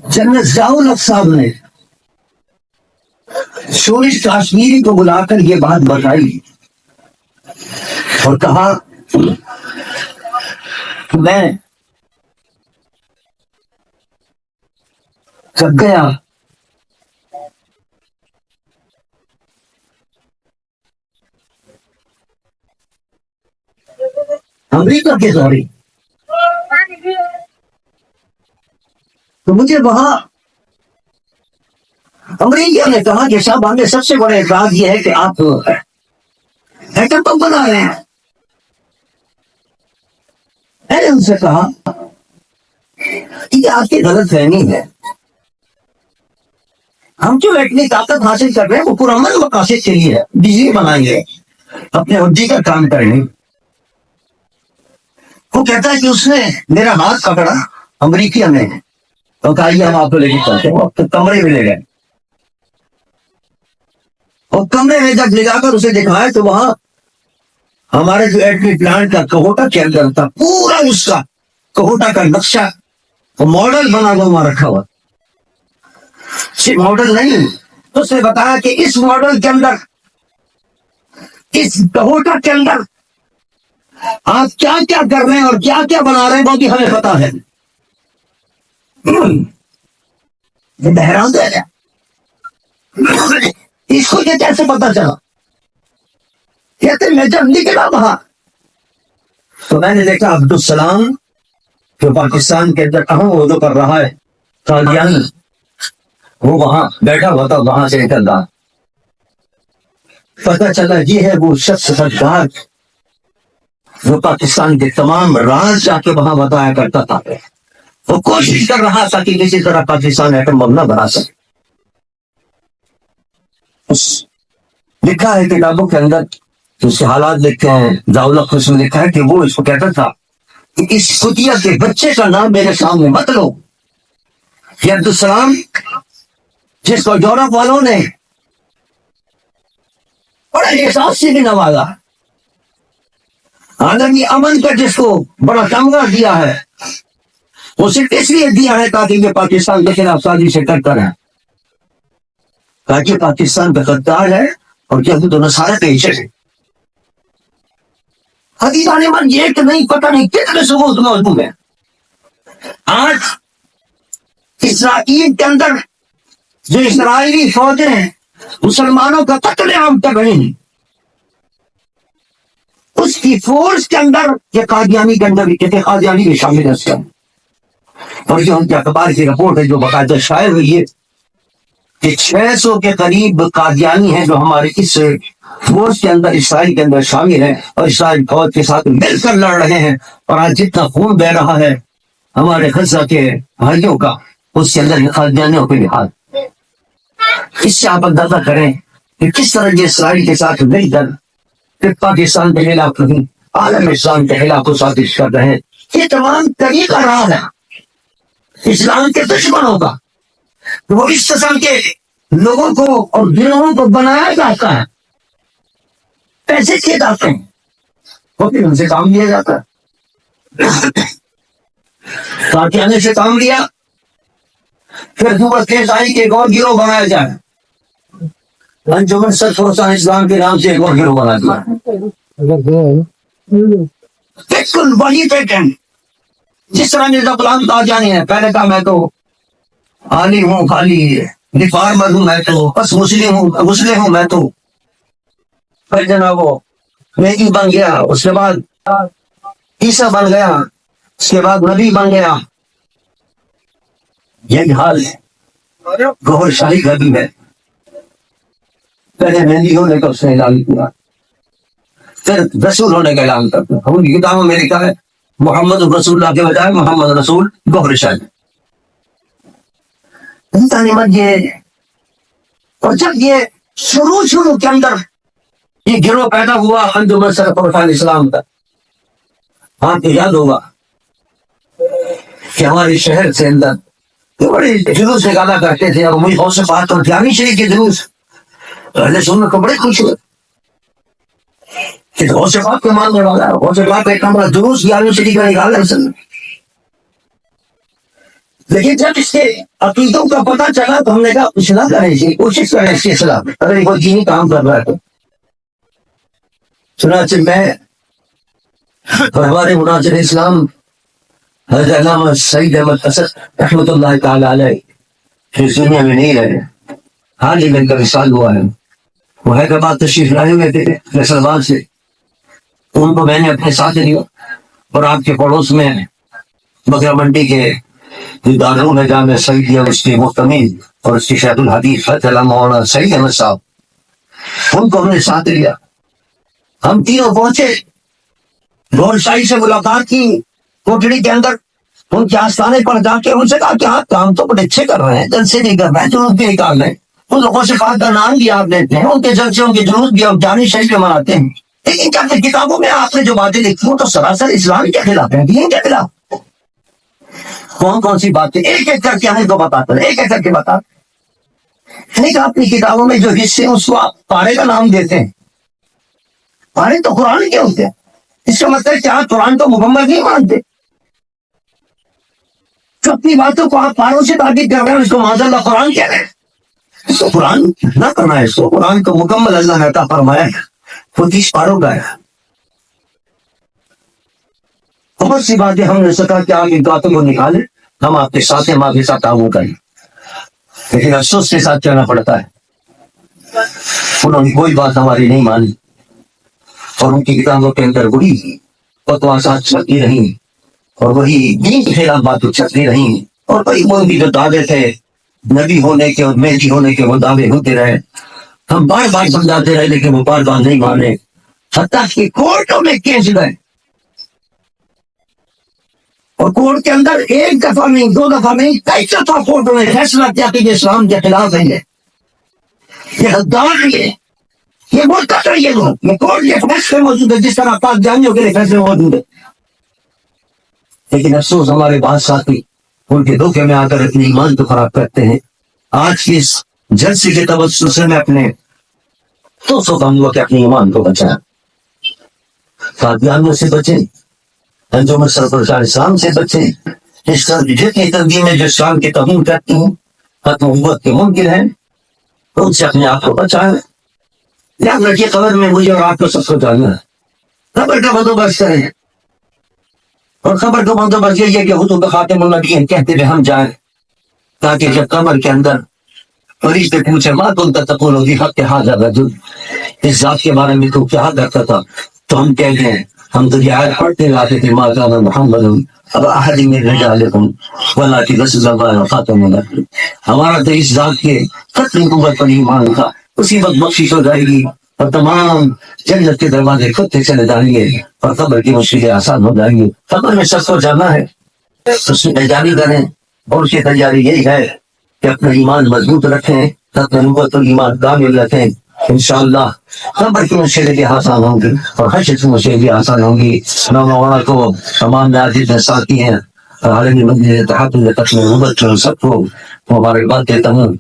General Zia الحق صاحب نے شورش کاشمیری کو بلا کر یہ بات بتائی اور کہا میں جب گیا امریکہ کے دورے تو مجھے وہاں امریکہ نے کہا کہ صاحب ہمیں سب سے بڑا اعتراض یہ ہے کہ آپ ایٹم بم بنا رہے ہیں. میں نے ان سے کہا یہ آپ کی غلط فہمی ہے. ہم جو ایٹمی طاقت حاصل کر رہے ہیں وہ پرامن مقاصد کے لیے ہے. بجلی بنائیں گے, اپنے حجی کا کام کریں گے. وہ کہتا ہے کہ اس نے میرا ہاتھ پکڑا امریکہ میں تو کہا یہ ہم آپ کو لے کے چلتے ہیں. تو کمرے میں لے گئے اور کمرے میں جب لے جا کر اسے دکھایا تو وہاں ہمارے جو ایٹمی پلانٹ کا کہوٹا کے اندر تھا, پورا اس کا کہوٹا کا نقشہ ماڈل بنا ہوا وہاں رکھا ہوا. صرف ماڈل نہیں, تو اس نے بتایا کہ اس ماڈل کے اندر, اس کہوٹا کے اندر آپ کیا کیا کر رہے ہیں اور کیا کیا بنا رہے ہیں وہ بھی ہمیں پتا ہے. یہ بحران ہے, اس کو یہ کیسے پتا چلا؟ کہتے میں جب نکلا وہاں تو میں نے دیکھا عبدالسلام جو پاکستان کے اندر اہم عہدوں کر رہا ہے قادیانی, وہ وہاں بیٹھا ہوا تھا. وہاں سے نکل رہا, پتا چلا یہ ہے وہ شخص سرکار جو پاکستان کے تمام راز جا کے وہاں بتایا کرتا تھا. وہ کوشش کر رہا تھا کہ کسی طرح پاکستان ایٹم بم نہ بنا سکے. لکھا ہے کتابوں کے اندر, اس کے حالات لکھتے ہیں. ضیاء الحق اس میں لکھا ہے کہ وہ اس کو کہتا تھا کہ اس کتیا کے بچے کا نام میرے سامنے مت لو. یہ عبدالسلام جس کو یورپ والوں نے بڑا احساس سے بھی نوازا, عالمی امن کا جس کو بڑا تمغہ دیا ہے, وہ صرف اس لیے دیا ہے تاکہ یہ پاکستان کے خلاف سازش کرتا رہے, تاکہ پاکستان کا غدار ہے اور یہود و نصارہ کے عشق ہے. حدیث آنے من یہ کہ نہیں, پتہ نہیں کتنے ثبوت موجود ہیں. آج اسرائیل کے اندر جو اسرائیلی فوجیں ہیں مسلمانوں کا قتل عام کر رہی ہیں, اس کی فورس کے اندر یہ قادیانی کے اندر بھی قادیانی بھی شامل ہے اس کے اندر. اور جو ان کے اخبار کی رپورٹ ہے جو باقاعدہ شائع ہوئی ہے کہ 600 کے قریب قادیانی ہیں جو ہمارے اس فورس کے اندر اسرائیل کے اندر شامل ہیں اور اسرائیل فوج کے ساتھ مل کر لڑ رہے ہیں. اور آج جتنا خون بہ رہا ہے ہمارے غزہ کے بھائیوں کا, اس کے اندر قادیانیوں کے لحاظ. اس سے آپ اندازہ کریں کہ کس طرح یہ اسرائیل کے ساتھ مل کر کہ پاکستان کے خلاف نہیں عالم اسلام کے خلاف سازش کر رہے ہیں. یہ تمام طریقہ رہا ہے اسلام کے دشمنوں کا. وہ اس قسم کے لوگوں کو اور گروہوں کو بنایا جاتا ہے, پیسے کیے جاتے ہیں, اور پھر ان سے کام لیا جاتا ہے. قادیانی سے کام لیا, پھر دوبارہ کیس آئی کہ ایک اور گروہ بنایا جائے. انجمن سرفروشان اسلام کے نام سے ایک اور گروہ بنا دیا. بالکل وہی پیٹرن جس طرح مرزا غلام قادیانی ہے. پہلے کہا میں تو عالی ہوں, خالی ریفارمر ہوں, میں تو بس مسلم ہوں میں تو. پھر جناب وہ مہدی بن گیا, اس کے بعد عیسیٰ بن گیا, اس کے بعد نبی بن گیا. یہی حال ہے گوھر شاہی کا بھی ہے. پہلے مہندی ہونے کا اس نے اعلان کیا, پھر رسول ہونے کا اعلان کرتا. ہم کتابوں میں لکھا ہے محمد رسول اللہ کے بجائے محمد رسول گوھر شاہی. یہ اور جب یہ شروع کے اندر یہ گروہ پیدا ہوا انجمن سرفروشان اسلام کا, آپ کو یاد ہوگا کہ ہمارے شہر سے اندر بڑے جلوس نکالا کرتے تھے. اور مجھے بہت سے بات اور جانی شریف کے جلوس پہلے سننے کو بڑے خوش ہوئے کہ بہت سے بات کو ماننے والا ہے, بہت سے بات ایک ہمارا جلوس 11 شریف کا نکالا ہے. لیکن جب اس کے عقیدوں کا پتہ چلا تو ہم نے کہا اصلاح کریں اس کی کوشش کریں اس کی اصلاح، اگر کوئی دینی کام کر رہا ہے تو چنانچہ میں اور ہمارے مناظر اسلام حضرت علامہ سعید احمد اسد رحمۃ اللہ تعالی علیہ اس دنیا میں نہیں رہے، حال ہی میں ان کا وصال ہوا ہے۔ وہ حیدرآباد تشریف لائے ہوئے تھے فیصل آباد سے، ان کو میں نے اپنے ساتھ لیا اور آپ کے پڑوس میں بکرا منڈی کے دارالعلوم ہے جامعہ سعیدیہ اس کے محتمل اور اس کے شیخ الحدیث حضرت علامہ مولانا سعید احمد صاحب، ان کو ہم نے ساتھ لیا۔ ہم تینوں پہنچے، گول شاہی سے ملاقات کی کوٹڑی کے اندر، ان کے آستانے پر جا کے ان سے کہا کہ آپ کام تو بڑے اچھے کر رہے ہیں، جلسے نہیں کر رہے ہیں، جلوس بھی نکال رہے ہیں، ان لوگوں سے بات کا نام بھی آپ لیتے ہیں، ان کے جلسے ان کے جلوس بھی ہم جانی شریف میں مناتے ہیں، لیکن کیا کتابوں میں آپ نے جو باتیں لکھی وہ تو سراسر اسلام کے خلاف ہیں، دین کے خلاف۔ کون کون سی باتیں ایک ایک کر کے ہمیں کو بتاتا ہے، ایک ایک کر کے بتا نہیں کہ اپنی کتابوں میں جو حصے اس کو آپ پارے کا نام دیتے ہیں، پارے تو قرآن کے ہوتے ہیں، اس کا مطلب کہ آپ قرآن کو مکمل نہیں مانتے، جو اپنی باتوں کو آپ پاروں سے تعبیر کر رہے ہیں اس کو معاذ اللہ قرآن کہہ رہے ہیں۔ اس کو قرآن نہ کرنا ہے، اس کو قرآن کو مکمل اللہ نے عطا فرمایا ہے، وہ 30 پاروں کا ہے۔ بہت سی باتیں ہم نے سکا کہ آپ ان باتوں کو نکالیں، ہم آپ کے ساتھ ہیں، ہم آپ کے ساتھ تعاون کریں، لیکن افسوس کے ساتھ چلنا پڑتا ہے۔ انہوں نے کوئی بات ہماری نہیں مانی اور ان کی کتابوں کے اندر وہی بکواسات چلتی رہی اور وہی دین کے خلاف باتیں چلتی رہی اور وہی ان کی جو دعوے تھے نبی ہونے کے اور مہدی ہونے کے وہ دعوے ہوتے رہے، ہم بار بار سمجھاتے رہے لیکن وہ بار بار نہیں مانے، حتیٰ کہ کورٹوں میں کیس گئے اور کورٹ کے اندر ایک دفعہ نہیں، 2 دفعہ نہیں، کئی دفعہ کورٹوں نے فیصلہ کیا کہ یہ اسلام کے خلاف ہے، یہ غدار ہے، یہ مرتد ہے، یہ لوگ، یہ کورٹ یہ فیصلے موجود ہے جس طرح پاک جانیوں کے لیے فیصلے موجود ہے۔ لیکن افسوس ہمارے بعض ساتھی ان کے دھوکے میں آ کر اپنے ایمان کو خراب کرتے ہیں۔ آج کی اس جلسے کے توسط سے میں اپنے دوستوں کا ہوں کہ اپنے ایمان کو بچائیں، قادیانیوں سے بچیں، انجمن سرپرستان اسلام سے بچیں، اس طرح جتنی تنظیمیں جو اسلام کی توہین کرتی ہیں ختم امت کے ممکن ہیں ان سے اپنے آپ کو بچائیں۔ یاد رکھیے قبر میں مجھے اور آپ کو سب کو جاننا ہے، قبر کا بندوبست کریں، اور خبر کا بندوبست یہ ہے کہ حضور خاتم النبیین کہتے ہوئے ہم جائیں، تاکہ جب قبر کے اندر فرشتے پوچھے ما کنت تقول فی حق ھذا الرجل، اس ذات کے بارے میں تو کیا کرتا تھا، تو ہم کہتے ہیں ہم تو یہ آیت پڑھتے رہتے تھے ما کان محمد ابا احد من رجالکم ولکن رسول اللہ خاتم النبیین، ہمارا تو اس ذات کے ختم نبوت پر ایمان تھا، اسی وقت بخشش ہو جائے گی اور تمام جنت کے دروازے کھلتے چلے جائیں گے اور قبر کی مشکلیں آسان ہو جائیں گی۔ قبر میں سب کو جانا ہے، اس میں تیاری کریں اور اس کی تیاری یہی ہے کہ اپنا ایمان مضبوط رکھیں، اپنا نبوت اور ایمان کامل رکھیں، انشاءاللہ قبر کی مشکلیں بھی آسان ہوں گی اور حشر کی مشکلیں بھی آسان ہوں گی۔ نوجوانوں کو تمام ناظرین میں ساتھی ہیں اور عالمی مجلس اتحاد میں تقسیم نبوت سب کو ہمارے بات دیتا ہوں۔